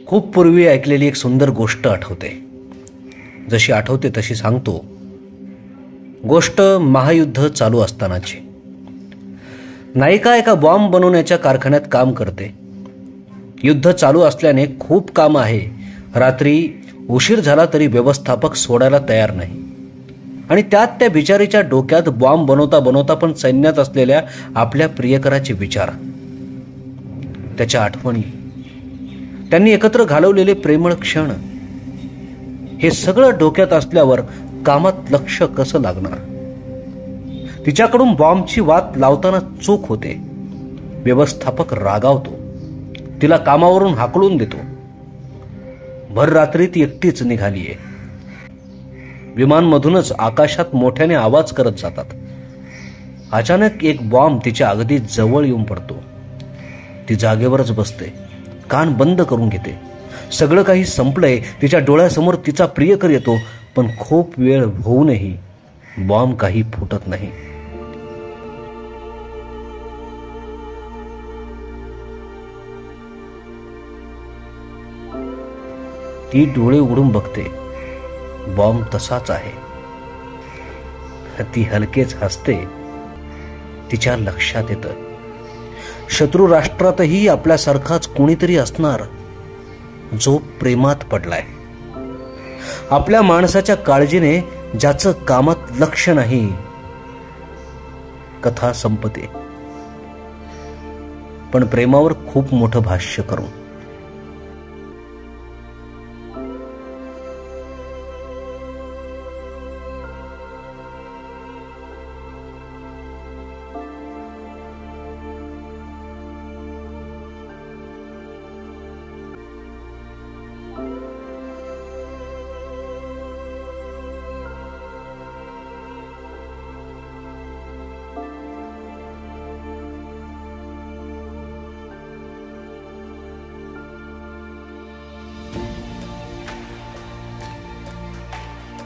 खूप पूर्वी ऐकलेली एक सुंदर गोष्ट आठवते. जशी आठवते तशी सांगतो. गोष्ट महायुद्ध चालू असतानाची. नायिका एका बॉम्ब बनवण्याच्या कारखान्यात काम करते. युद्ध चालू असल्याने खूप काम आहे. रात्री उशीर झाला तरी व्यवस्थापक सोडायला तयार नाही. आणि त्यात त्या बिचारीच्या डोक्यात बॉम्ब बनवता बनवता पण सैन्यात असलेल्या आपल्या प्रियकराचे विचार, त्याच्या आठवणी, त्यांनी एकत्र घालवलेले प्रेमळ क्षण, हे सगळं डोक्यात असल्यावर कामात लक्ष कसं लागणार? तिच्याकडून बॉम्बची वात लावताना चूक होते. व्यवस्थापक रागावतो. तिला कामावरून हाकलून देतो. भर रात्री ती एकटीच निघालीये. विमानमधूनच आकाशात मोठ्याने आवाज करत जातात. अचानक एक बॉम्ब तिच्या अगदी जवळ येऊन पडतो. ती जागेवरच बसते. कान बंद करून घेते. सगळं काही संपलंय. तिच्या डोळ्यासमोर तिचा प्रियकर येतो. पण खूप वेळ होऊनही बॉम्ब काही फुटत नाही. ती डोळे उघडून बघते. बॉम्ब तसाच आहे. ती हलकेच हसते. तिच्या लक्षात येतं, शत्रू राष्ट्रातही आपल्यासारखाच कोणीतरी असणार जो प्रेमात पडलाय. आपल्या माणसाच्या काळजीने ज्याचं कामात लक्ष नाही. कथा संपते, पण प्रेमावर खूप मोठं भाष्य करून.